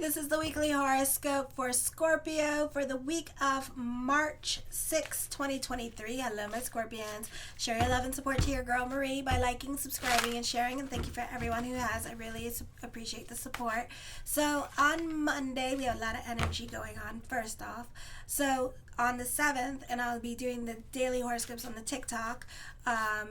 This is the weekly horoscope for Scorpio for the week of March 6, 2023. Hello, my Scorpions. Share your love and support to your girl Marie by liking, subscribing, and sharing. And thank you for everyone who has. I really appreciate the support. So on Monday, we have a lot of energy going on, first off. So on the 7th, and I'll be doing the daily horoscopes on the TikTok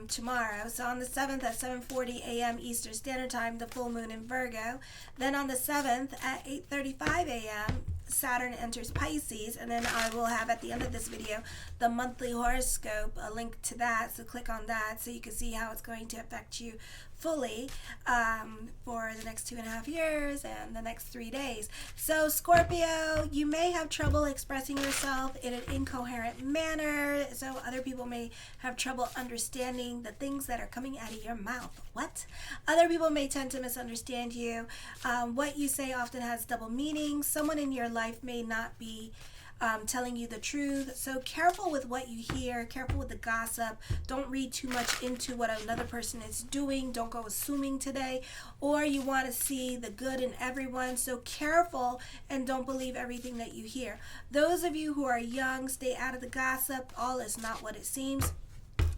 tomorrow. So on the 7th at 7:40 a.m. Eastern Standard Time, the full moon in Virgo. Then on the 7th at 8:35 a.m. Saturn enters Pisces, and then I will have at the end of this video the monthly horoscope, a link to that, so click on that so you can see how it's going to affect you fully for the next 2.5 years and the next 3 days. So Scorpio, you may have trouble expressing yourself in an incoherent manner, so other people may have trouble understanding the things that are coming out of your mouth. What? Other people may tend to misunderstand you. What you say often has double meanings. Someone in your life may not be telling you the truth. So careful with what you hear, careful with the gossip. Don't read too much into what another person is doing. Don't go assuming today. Or you want to see the good in everyone. So careful and don't believe everything that you hear. Those of you who are young, stay out of the gossip. All is not what it seems.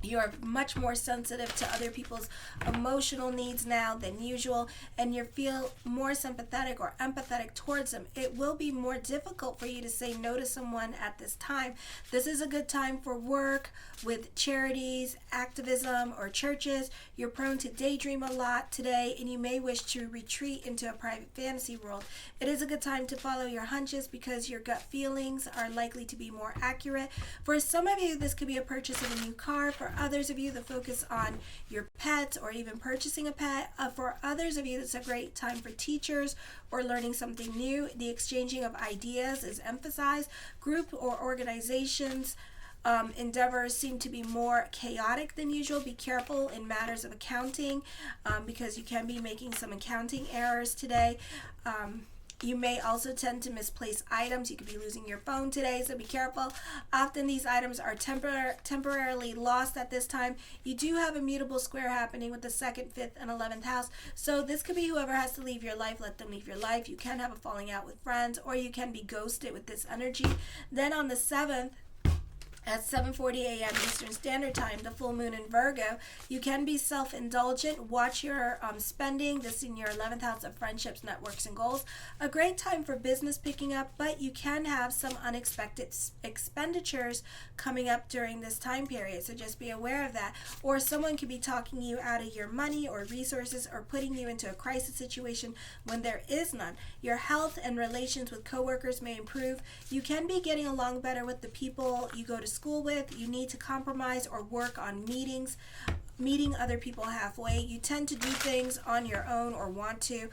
You're much more sensitive to other people's emotional needs now than usual, and you feel more sympathetic or empathetic towards them. It will be more difficult for you to say no to someone at this time. This is a good time for work with charities, activism, or churches. You're prone to daydream a lot today, and you may wish to retreat into a private fantasy world. It is a good time to follow your hunches because your gut feelings are likely to be more accurate. For some of you, this could be a purchase of a new car. For others of you, the focus on your pets or even purchasing a pet. For others of you, it's a great time for teachers or learning something new. The exchanging of ideas is emphasized. Group or organizations endeavors seem to be more chaotic than usual. Be careful in matters of accounting because you can be making some accounting errors today. You may also tend to misplace items. You could be losing your phone today, so be careful. Often these items are temporarily lost at this time. You do have a mutable square happening with the 2nd, 5th, and 11th house. So this could be whoever has to leave your life, let them leave your life. You can have a falling out with friends, or you can be ghosted with this energy. Then on the 7th, at 7:40 a.m. Eastern Standard Time, the full moon in Virgo, you can be self-indulgent. Watch your spending. This is in your 11th house of friendships, networks, and goals. A great time for business picking up, but you can have some unexpected expenditures coming up during this time period, so just be aware of that. Or someone could be talking you out of your money or resources or putting you into a crisis situation when there is none. Your health and relations with coworkers may improve. You can be getting along better with the people you go to school with. You need to compromise or work on meeting other people halfway. You tend to do things on your own or want to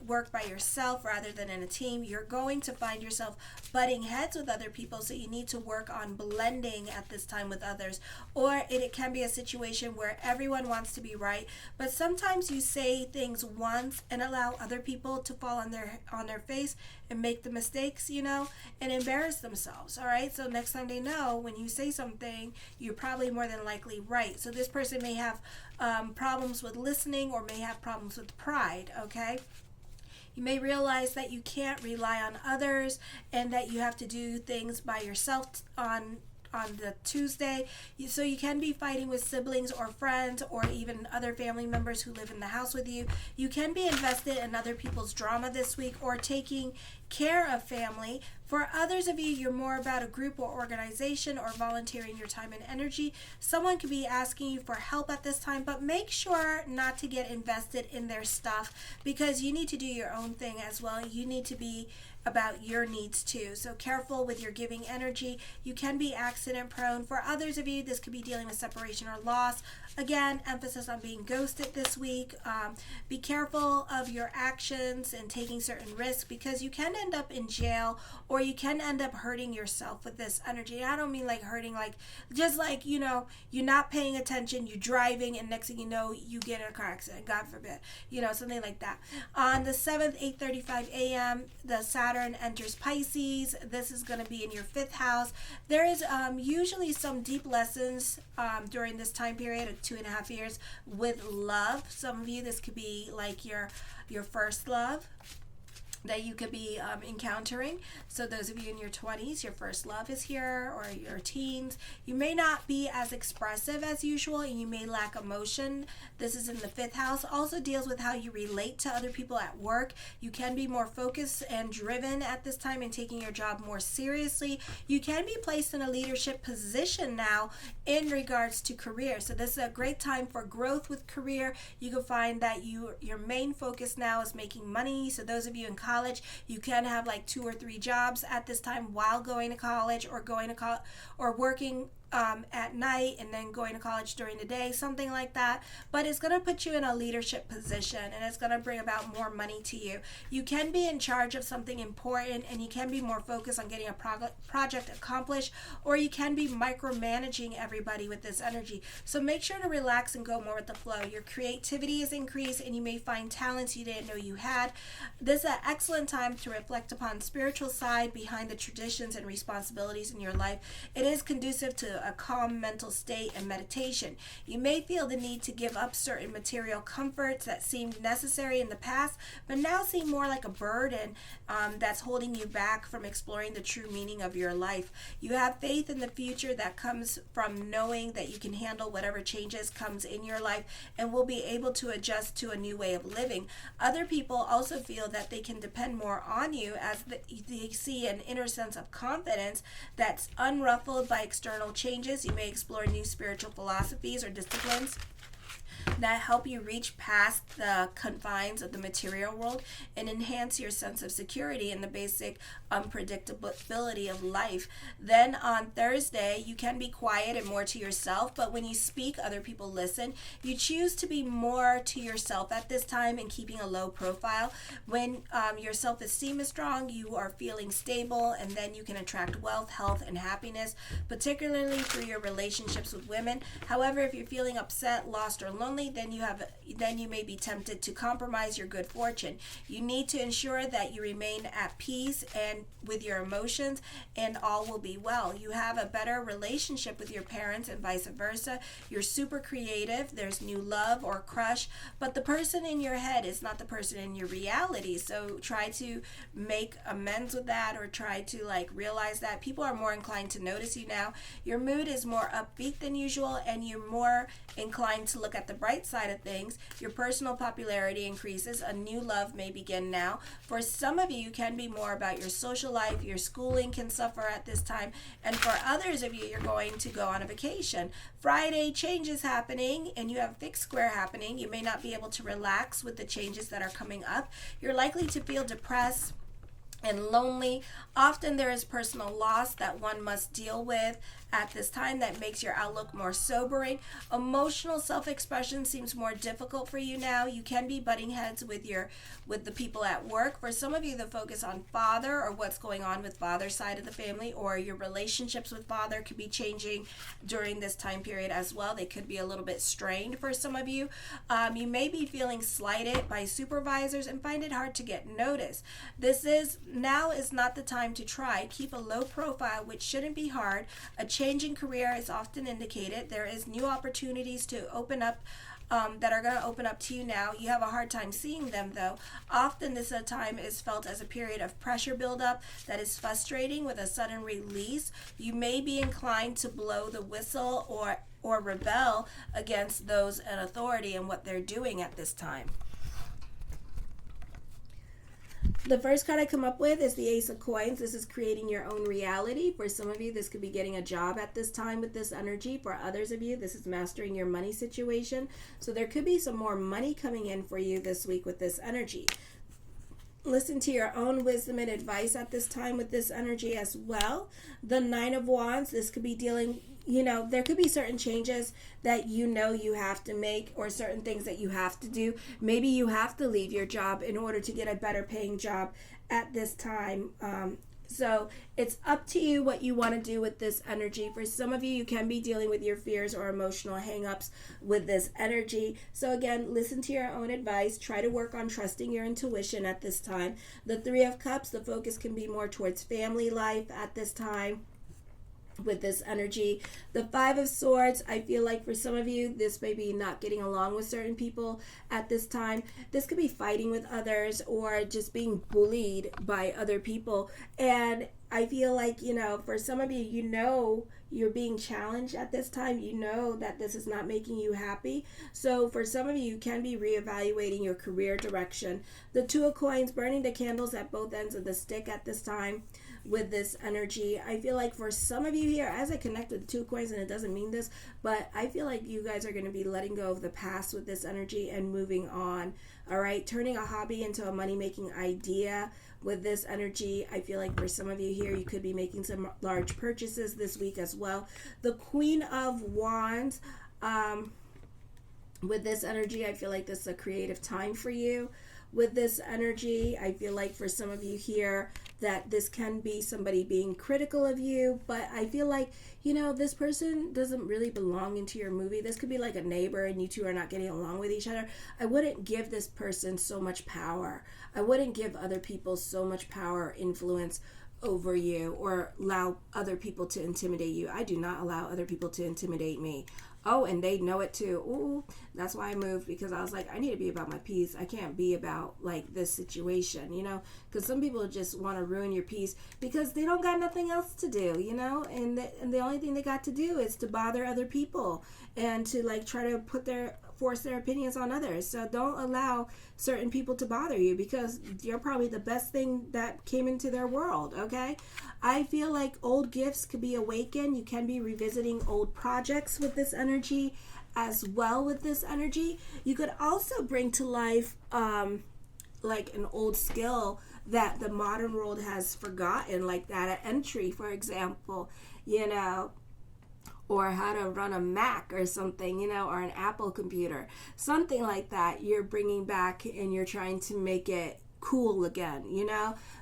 work by yourself rather than in a team. You're going to find yourself butting heads with other people, so you need to work on blending at this time with others. Or it can be a situation where everyone wants to be right, but sometimes you say things once and allow other people to fall on their face and make the mistakes, and embarrass themselves. All right, so next time they know when you say something, you're probably more than likely right. So this person may have problems with listening or may have problems with pride. Okay, you may realize that you can't rely on others and that you have to do things by yourself on the Tuesday. So you can be fighting with siblings or friends or even other family members who live in the house with you. You can be invested in other people's drama this week or taking care of family. For others of you, you're more about a group or organization or volunteering your time and energy. Someone could be asking you for help at this time, but make sure not to get invested in their stuff because you need to do your own thing as well. You need to be about your needs too. So careful with your giving energy. You can be accident prone. For others of you, this could be dealing with separation or loss. Again, emphasis on being ghosted this week. Be careful of your actions and taking certain risks because you can end up in jail or you can end up hurting yourself with this energy. I don't mean like hurting, like just like, you're not paying attention, you're driving, and next thing you know, you get in a car accident, God forbid, something like that. On the 7th, 8:35 a.m., the Saturn enters Pisces. This is going to be in your 5th house. There is usually some deep lessons during this time period of 2.5 years with love. Some of you, this could be like your first love. that you could be encountering. So those of you in your 20s, your first love is here, or your teens. You may not be as expressive as usual, and you may lack emotion. This is in the 5th house. Also deals with how you relate to other people at work. You can be more focused and driven at this time and taking your job more seriously. You can be placed in a leadership position now in regards to career. So this is a great time for growth with career. You can find that your main focus now is making money. So those of you in college, you can have like 2 or 3 jobs at this time while going to college, or or working at night and then going to college during the day, something like that. But it's going to put you in a leadership position, and it's going to bring about more money to you. You can be in charge of something important, and you can be more focused on getting a project accomplished, or you can be micromanaging everybody with this energy. So make sure to relax and go more with the flow. Your creativity is increased, and you may find talents you didn't know you had. This is an excellent time to reflect upon spiritual side behind the traditions and responsibilities in your life. It is conducive to a calm mental state and meditation. You may feel the need to give up certain material comforts that seemed necessary in the past, but now seem more like a burden that's holding you back from exploring the true meaning of your life. You have faith in the future that comes from knowing that you can handle whatever changes comes in your life and will be able to adjust to a new way of living. Other people also feel that they can depend more on you, as they see an inner sense of confidence that's unruffled by external changes. You may explore new spiritual philosophies or disciplines that help you reach past the confines of the material world and enhance your sense of security in the basic unpredictability of life. Then on Thursday, you can be quiet and more to yourself, but when you speak, other people listen. You choose to be more to yourself at this time and keeping a low profile. When your self-esteem is strong, you are feeling stable, and then you can attract wealth, health, and happiness, particularly through your relationships with women. However, if you're feeling upset, lost, or lonely, then you may be tempted to compromise your good fortune. You need to ensure that you remain at peace and with your emotions, and all will be well. You have a better relationship with your parents and vice versa. You're super creative. There's new love or crush, but the person in your head is not the person in your reality. So try to make amends with that, or try to realize that people are more inclined to notice you now. Your mood is more upbeat than usual, and you're more inclined to look at the bright side of things. Your personal popularity increases. A new love may begin now. For some of you, you can be more about your social life. Your schooling can suffer at this time. And for others of you, you're going to go on a vacation. Friday, change is happening, and you have a fixed square happening. You may not be able to relax with the changes that are coming up. You're likely to feel depressed and lonely. Often there is personal loss that one must deal with at this time that makes your outlook more sobering. Emotional self-expression seems more difficult for you now. You can be butting heads with the people at work. For some of you, the focus on father or what's going on with father's side of the family, or your relationships with father, could be changing during this time period as well. They could be a little bit strained for some of you. You may be feeling slighted by supervisors and find it hard to get noticed. Now is not the time to try. Keep a low profile, which shouldn't be hard. A change in career is often indicated. There is new opportunities to open up that are going to open up to you now. You have a hard time seeing them, though. Often this time is felt as a period of pressure buildup that is frustrating with a sudden release. You may be inclined to blow the whistle or rebel against those in authority and what they're doing at this time. The first card I come up with is the Ace of Coins. This is creating your own reality. For some of you, this could be getting a job at this time with this energy. For others of you, this is mastering your money situation. So there could be some more money coming in for you this week with this energy. Listen to your own wisdom and advice at this time with this energy as well. The Nine of Wands, this could be dealing, there could be certain changes that you have to make, or certain things that you have to do. Maybe you have to leave your job in order to get a better paying job at this time. So it's up to you what you want to do with this energy. For some of you, you can be dealing with your fears or emotional hang-ups with this energy. So again, listen to your own advice. Try to work on trusting your intuition at this time. The Three of Cups, the focus can be more towards family life at this time. with this energy. The Five of Swords, I feel like for some of you, this may be not getting along with certain people at this time. This could be fighting with others or just being bullied by other people. And I feel like, for some of you, you're being challenged at this time. You know that this is not making you happy. So for some of you, you can be reevaluating your career direction. The Two of Coins, burning the candles at both ends of the stick at this time. With this energy, I feel like for some of you here, as I connect with the Two Coins, and it doesn't mean this, but I feel like you guys are going to be letting go of the past with this energy and moving on. All right, turning a hobby into a money-making idea with this energy. I feel like for some of you here, you could be making some large purchases this week as well. The Queen of Wands, with this energy, I feel like this is a creative time for you. With this energy, I feel like for some of you here that this can be somebody being critical of you, but I feel like, this person doesn't really belong into your movie. This could be like a neighbor and you two are not getting along with each other. I wouldn't give this person so much power. I wouldn't give other people so much power, influence over you, or allow other people to intimidate you. I do not allow other people to intimidate me. Oh, and they know it too. Ooh, that's why I moved, because I was like, I need to be about my peace. I can't be about like this situation, because some people just want to ruin your peace because they don't got nothing else to do, and the only thing they got to do is to bother other people and to like try to force their opinions on others. So don't allow certain people to bother you, because you're probably the best thing that came into their world, okay? I feel like old gifts could be awakened. You can be revisiting old projects with this energy as well. With this energy, you could also bring to life like an old skill that the modern world has forgotten, like data entry, for example, or how to run a Mac or something, or an Apple computer, something like that. You're bringing back and you're trying to make it cool again,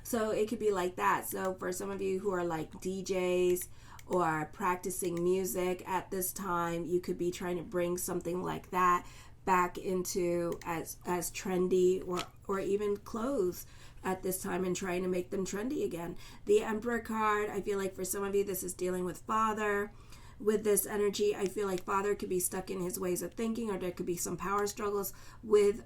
so it could be like that. So for some of you who are like DJs or practicing music at this time, you could be trying to bring something like that back into as trendy, or even clothes at this time, and trying to make them trendy again. The Emperor card, I feel like for some of you, this is dealing with father. With this energy, I feel like father could be stuck in his ways of thinking, or there could be some power struggles with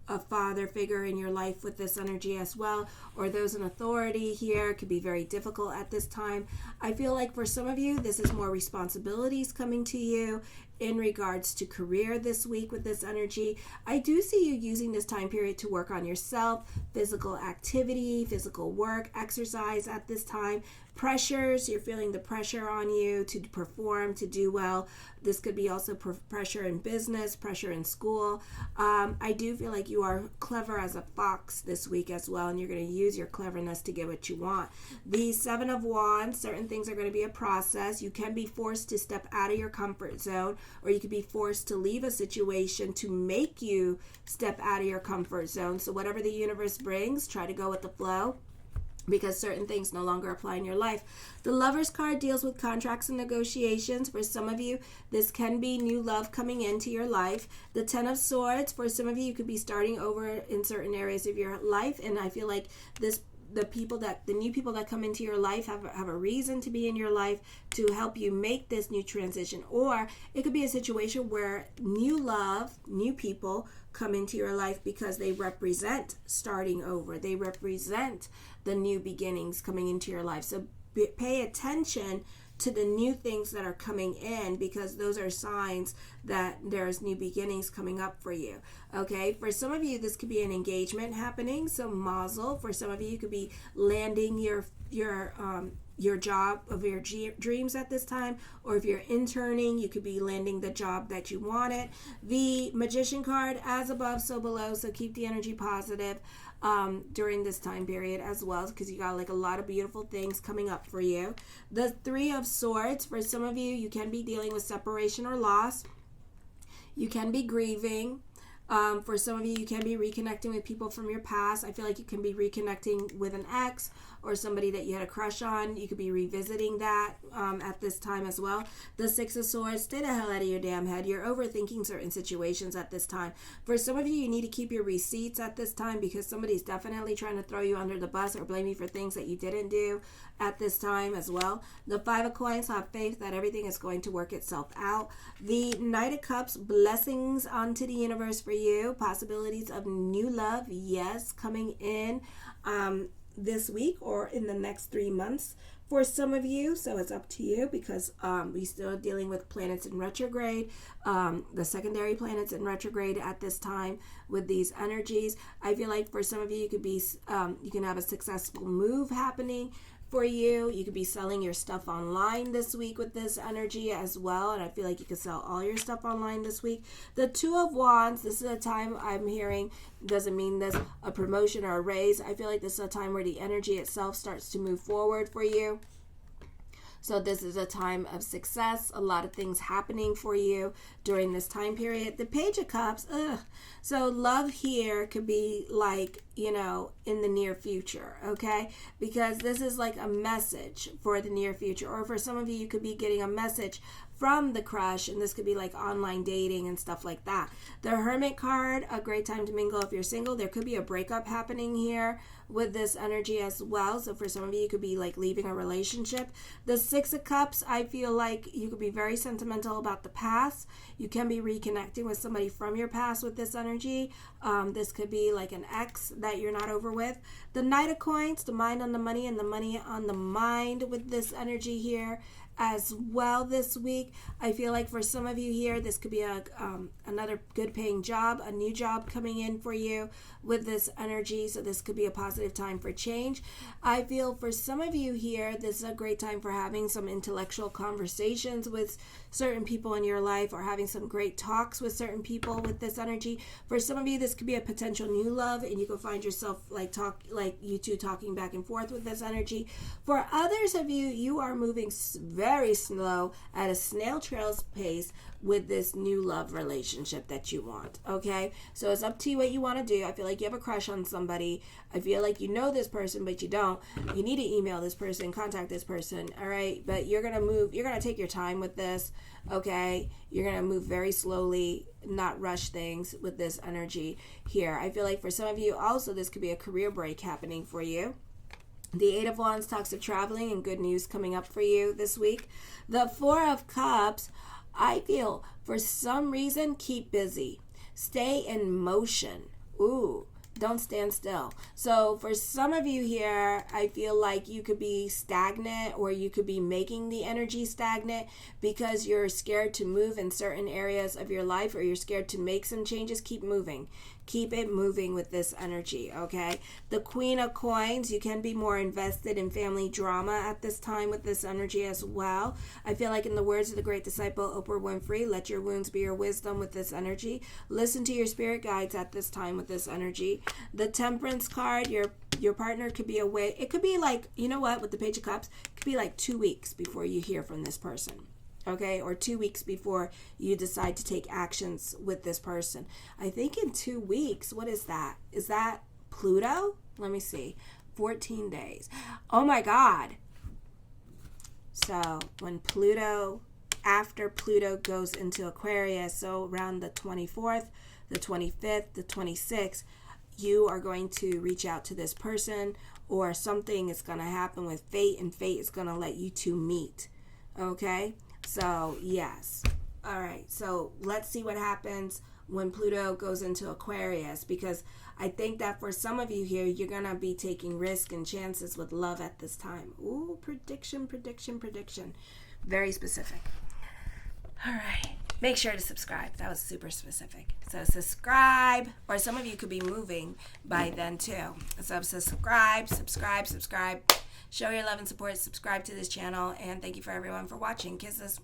a father figure in your life with this energy as well, or those in authority here could be very difficult at this time. I feel like for some of you, this is more responsibilities coming to you in regards to career this week with this energy. I do see you using this time period to work on yourself, physical activity, physical work, exercise at this time. Pressures, you're feeling the pressure on you to perform, to do well. This could be also pressure in business, pressure in school. I do feel like you are clever as a fox this week as well, and you're going to use your cleverness to get what you want. The Seven of Wands, certain things are going to be a process. You can be forced to step out of your comfort zone, or you could be forced to leave a situation to make you step out of your comfort zone. So whatever the universe brings, try to go with the flow, because certain things no longer apply in your life. The Lover's card deals with contracts and negotiations. For some of you, this can be new love coming into your life. The Ten of Swords, for some of you, you could be starting over in certain areas of your life, and I feel like the new people that come into your life have a reason to be in your life to help you make this new transition. Or it could be a situation where new love, new people come into your life because they represent starting over. They represent the new beginnings coming into your life. So pay attention to the new things that are coming in, because those are signs that there's new beginnings coming up for you. Okay, for some of you, this could be an engagement happening, so mazel. For some of you, you could be landing your job of your dreams at this time, or if you're interning, you could be landing the job that you wanted. The Magician card, as above, so below, so keep the energy positive during this time period as well, because you got like a lot of beautiful things coming up for you. The Three of Swords, for some of you, you can be dealing with separation or loss. You can be grieving. For some of you, you can be reconnecting with people from your past. I feel like you can be reconnecting with an ex or somebody that you had a crush on. You could be revisiting that at this time as well. The Six of Swords, stay the hell out of your damn head. You're overthinking certain situations at this time. For some of you, you need to keep your receipts at this time because somebody's definitely trying to throw you under the bus or blame you for things that you didn't do at this time as well. The Five of Coins, have faith that everything is going to work itself out. The Knight of Cups, blessings onto the universe for you. Possibilities of new love, yes, coming in this week or in the next 3 months for some of you. So it's up to you because we're still dealing with planets in retrograde, the secondary planets in retrograde at this time with these energies. I feel like for some of you, you could be you can have a successful move happening for you. You could be selling your stuff online this week with this energy as well, and I feel like you could sell all your stuff online this week. The Two of Wands, this is a time I'm hearing, doesn't mean this a promotion or a raise. I feel like this is a time where the energy itself starts to move forward for you. So this is a time of success, a lot of things happening for you during this time period. The Page of Cups, so love here could be like, you know, in the near future, okay? Because this is like a message for the near future. Or for some of you, you could be getting a message from the crush, and this could be like online dating and stuff like that. The Hermit card, a great time to mingle if you're single. There could be a breakup happening here with this energy as well. So for some of you, you could be like leaving a relationship. The Six of Cups, I feel like you could be very sentimental about the past. You can be reconnecting with somebody from your past with this energy. This could be like an ex that you're not over with. The Knight of Coins, the mind on the money and the money on the mind with this energy here as well this week. I feel like for some of you here, this could be another good paying job, a new job coming in for you with this energy. So this could be a positive time for change. I feel for some of you here, this is a great time for having some intellectual conversations with certain people in your life or having some great talks with certain people with this energy. For some of you, this could be a potential new love, and you can find yourself like you two talking back and forth with this energy. For others of you, you are moving very slow at a snail trail's pace with this new love relationship that you want, okay? So it's up to you what you want to do. I feel like you have a crush on somebody. I feel like you know this person, but you don't. You need to email this person, contact this person, all right? But you're going to move, you're going to take your time with this, okay? You're going to move very slowly, not rush things with this energy here. I feel like for some of you also, this could be a career break happening for you. The Eight of Wands talks of traveling and good news coming up for you this week. The Four of Cups, I feel for some reason, keep busy. Stay in motion. Ooh, don't stand still. So for some of you here, I feel like you could be stagnant, or you could be making the energy stagnant because you're scared to move in certain areas of your life, or you're scared to make some changes. Keep moving. Keep it moving with this energy, okay? The Queen of Coins, you can be more invested in family drama at this time with this energy as well. I feel like in the words of the great disciple Oprah Winfrey, let your wounds be your wisdom with this energy. Listen to your spirit guides at this time with this energy. The Temperance card, your partner could be away. It could be like, you know what, with the Page of Cups, it could be like 2 weeks before you hear from this person. Okay, or 2 weeks before you decide to take actions with this person. I think in 2 weeks, what is that? Is that Pluto? Let me see. 14 days. Oh my God. So when after Pluto goes into Aquarius, so around the 24th, the 25th, the 26th, you are going to reach out to this person, or something is going to happen with fate, and fate is going to let you two meet. Okay? So, yes. All right. So, let's see what happens when Pluto goes into Aquarius, because I think that for some of you here, you're going to be taking risks and chances with love at this time. Ooh, prediction. Very specific. All right. Make sure to subscribe. That was super specific. So, subscribe, or some of you could be moving by then too. So, subscribe. Show your love and support, subscribe to this channel, and thank you for everyone for watching. Kisses.